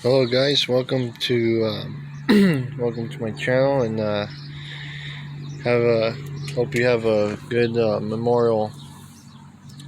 Hello guys, welcome to welcome to my channel, and have a hope you have a good Memorial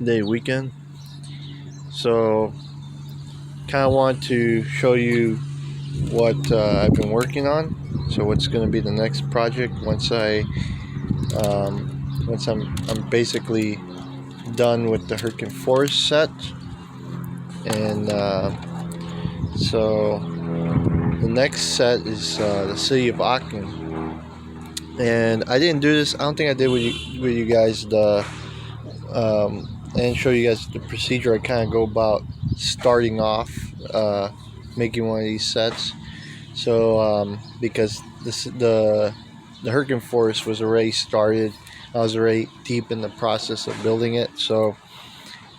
Day weekend. So, kind of want to show you what I've been working on. So, what's going to be the next project once I'm basically done with the Hurricane Forest set, and so the next set is the city of Aachen. And I didn't do this. I don't think I did with you guys. I didn't show you guys the procedure. I kind of go about starting off making one of these sets. So because the Hurricane Forest was already started, I was already deep in the process of building it. So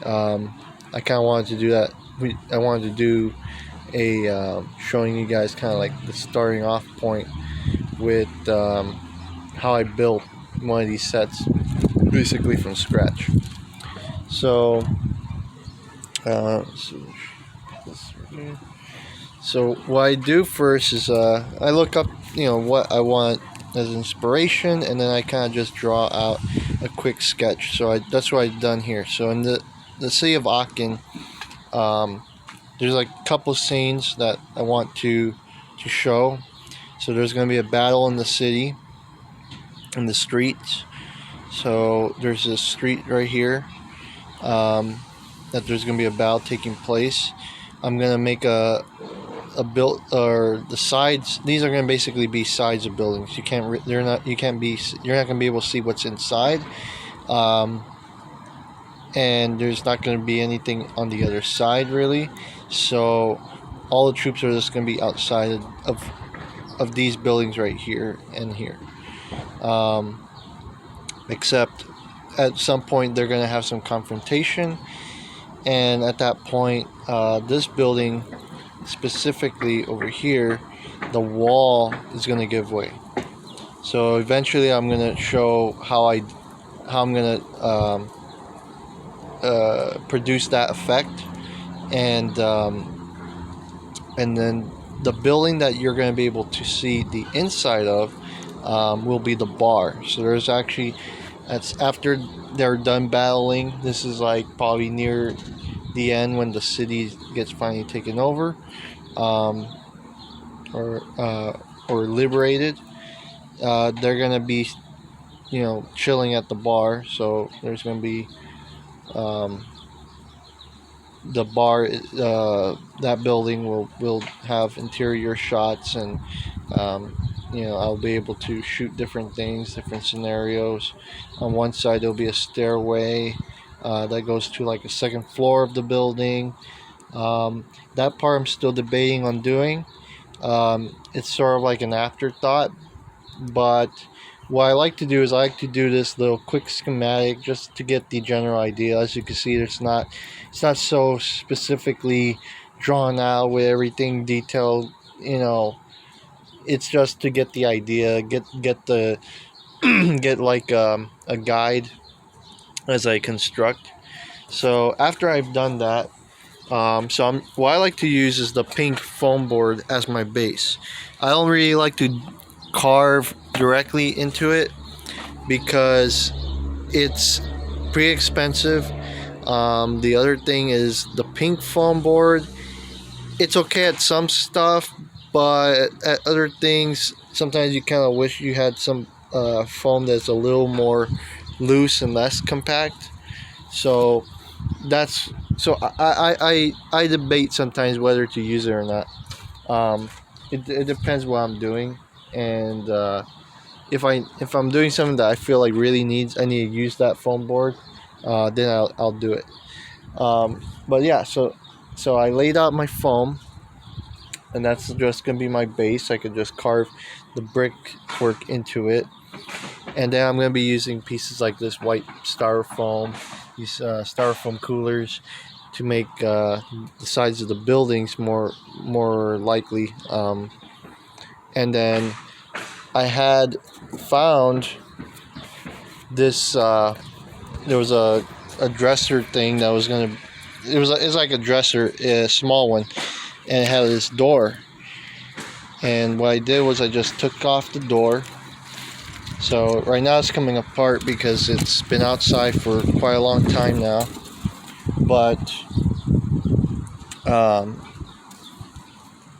I kind of wanted to do that. I wanted to do a showing you guys kind of like the starting off point with how I built one of these sets basically from scratch. So, uh, so, so what I do first is I look up, what I want as inspiration, and then I kind of just draw out a quick sketch. So that's what I've done here. So in the city of Aachen, there's like a couple scenes that I want to show. So there's going to be a battle in the city, in the streets. So there's this street right here that there's going to be a battle taking place. I'm going to make a build, or the sides. These are going to basically be sides of buildings. You're not going to be able to see what's inside, and there's not going to be anything on the other side really. So all the troops are just going to be outside of these buildings right here and here. Except at some point they're going to have some confrontation, and at that point this building specifically over here, the wall is going to give way. So eventually I'm going to show how I'm going to produce that effect, and then the building that you're going to be able to see the inside of will be the bar. So there's actually, that's after they're done battling. This is like probably near the end when the city gets finally taken over, or liberated. They're gonna be, chilling at the bar. So there's gonna be the bar. That building will have interior shots, and I'll be able to shoot different things, different scenarios. On one side there'll be a stairway that goes to like a second floor of the building. That part I'm still debating on doing. It's sort of like an afterthought, but what I like to do is I like to do this little quick schematic just to get the general idea. As you can see, it's not so specifically drawn out with everything detailed. It's just to get the idea, get the get like a guide as I construct. So after I've done that, what I like to use is the pink foam board as my base. I don't really like to carve directly into it because it's pretty expensive. The other thing is the pink foam board. It's okay at some stuff, but at other things, sometimes you kind of wish you had some foam that's a little more loose and less compact. So that's so I debate sometimes whether to use it or not. It depends what I'm doing, and if I'm doing something that I feel like really I need to use that foam board, then I'll do it. But yeah, so I laid out my foam, and that's just gonna be my base. I could just carve the brickwork into it, and then I'm gonna be using pieces like this white styrofoam, these styrofoam coolers, to make the sides of the buildings more likely. And then I had found this. There was a dresser thing that was gonna. It's like a dresser, a small one, and it had this door. And what I did was I just took off the door. So right now it's coming apart because it's been outside for quite a long time now. But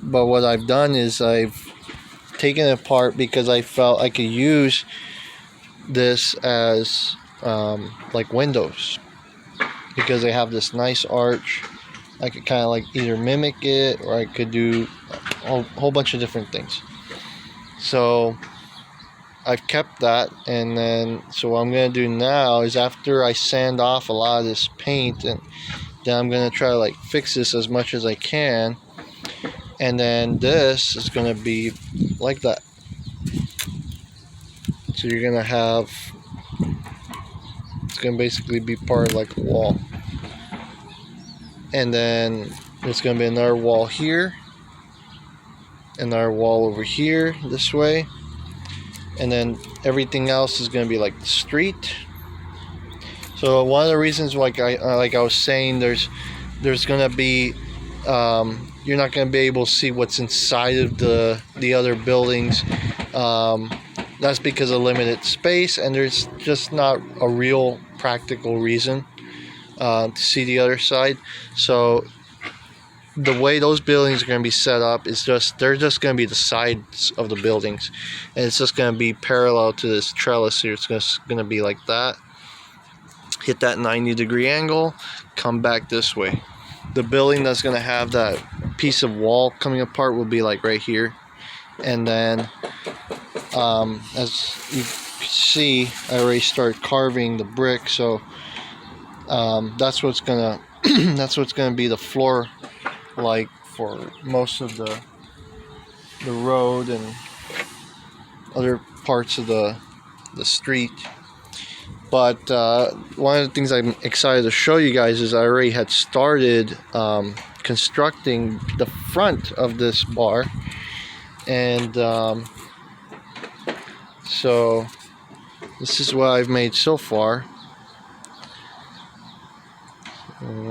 what I've done is I've taken it apart because I felt I could use this as like windows, because they have this nice arch. I could kind of like either mimic it, or I could do a whole bunch of different things. So I've kept that, and then so what I'm going to do now is, after I sand off a lot of this paint, and then I'm going to try to like fix this as much as I can, and then this is going to be like that. So you're going to have, it's going to basically be part of like a wall. And then there's going to be another wall here, another wall over here this way, and then everything else is going to be like the street. So one of the reasons, like I was saying, there's going to be you're not going to be able to see what's inside of the other buildings. That's because of limited space, and there's just not a real practical reason to see the other side. So the way those buildings are going to be set up is they're just going to be the sides of the buildings, and it's just going to be parallel to this trellis here. It's just going to be like that. Hit that 90-degree angle, come back this way. The building that's going to have that piece of wall coming apart will be like right here. And then as you can see, I already started carving the brick, so that's what's gonna that's what's gonna be the floor like for most of the road and other parts of the street. But one of the things I'm excited to show you guys is I already had started constructing the front of this bar, and so this is what I've made so far.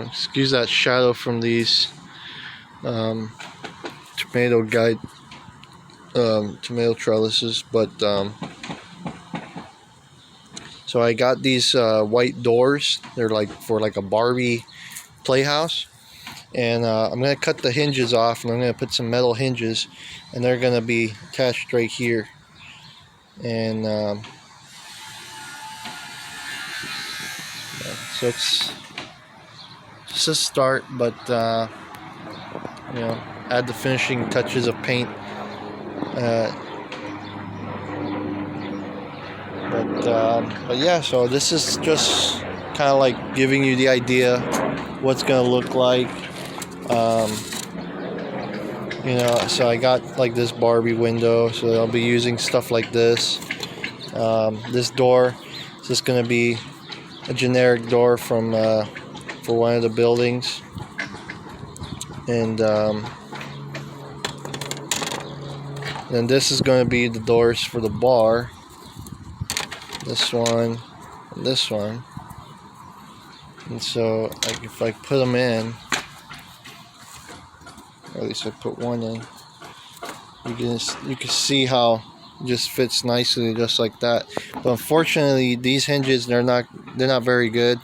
Excuse that shadow from these tomato trellises, but so I got these white doors. They're like for like a Barbie playhouse, and I'm gonna cut the hinges off, and I'm gonna put some metal hinges, and they're gonna be attached right here. And so it's just a start, but add the finishing touches of paint. But yeah, so this is just kind of like giving you the idea what's gonna look like. So I got like this Barbie window, so I'll be using stuff like this. This door is just gonna be a generic door from for one of the buildings, and then this is going to be the doors for the bar. This one and this one. And so if I put them in, or at least I put one in, you can see how it just fits nicely just like that. But unfortunately, these hinges, they're not very good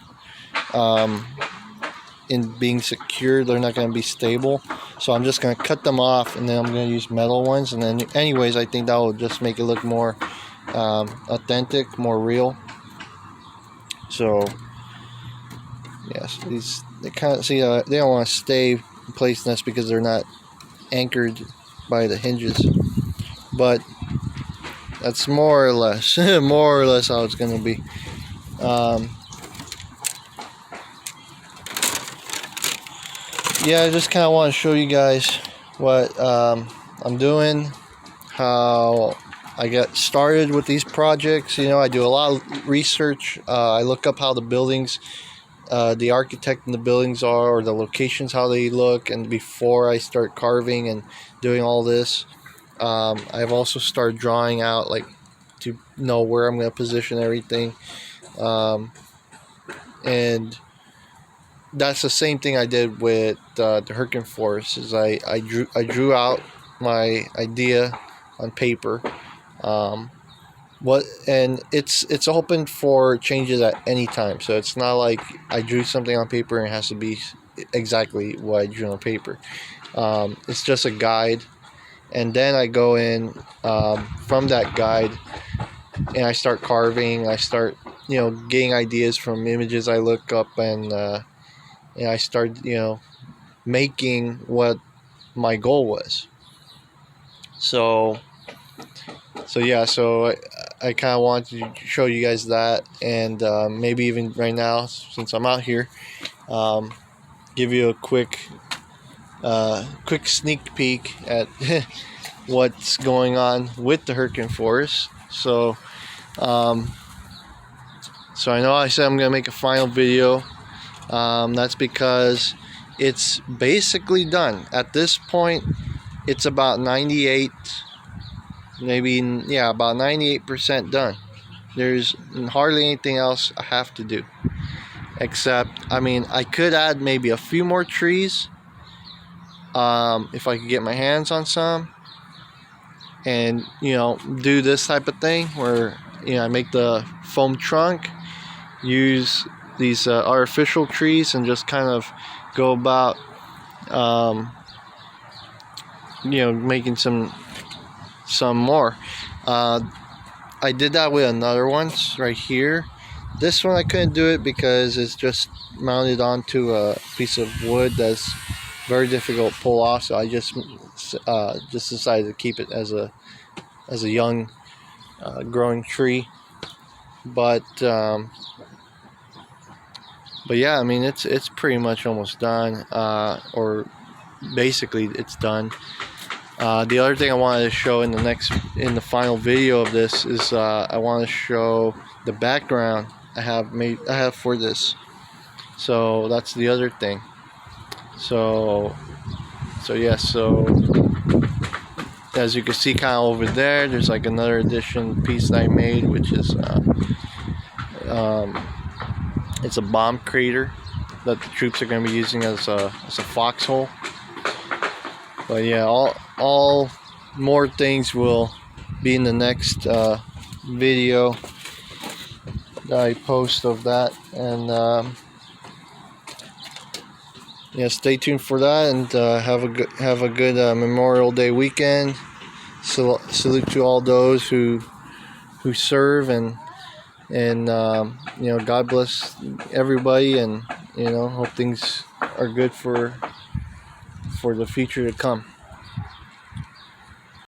in being secure. They're not going to be stable, so I'm just going to cut them off, and then I'm going to use metal ones. And then anyways, I think that will just make it look more authentic, more real. So yes, these, they kind of see they don't want to stay in place, and that's because they're not anchored by the hinges. But that's more or less how it's going to be. Yeah, I just kind of want to show you guys what I'm doing, how I got started with these projects. I do a lot of research. I look up how the buildings, the architect in the buildings are, or the locations, how they look, and before I start carving and doing all this, I've also started drawing out, like, to know where I'm going to position everything, and that's the same thing I did with the Hurricane Forest. Is I drew out my idea on paper. And it's open for changes at any time. So it's not like I drew something on paper and it has to be exactly what I drew on paper. It's just a guide, and then I go in from that guide and I start carving. I start getting ideas from images I look up, and I start making what my goal was. So I kind of wanted to show you guys that, and maybe even right now, since I'm out here, give you a quick sneak peek at what's going on with the Hurricane Forest. So I know I said I'm gonna make a final video. That's because it's basically done at this point. It's about 98, about 98% done. There's hardly anything else I have to do, except I could add maybe a few more trees if I could get my hands on some, and do this type of thing where I make the foam trunk, use these artificial trees, and just kind of go about making some more. I did that with another one right here. This one I couldn't do it because it's just mounted onto a piece of wood that's very difficult to pull off. So I just decided to keep it as a young growing tree. But yeah, it's pretty much almost done, or basically it's done. The other thing I wanted to show in the final video of this is I want to show the background I have for this. So that's the other thing. So as you can see, kind of over there's like another addition piece that I made, which is it's a bomb crater that the troops are going to be using as a foxhole. But yeah, all more things will be in the next video that I post of that, and stay tuned for that, and have a good Memorial Day weekend. So salute to all those who serve, and God bless everybody, and hope things are good for the future to come.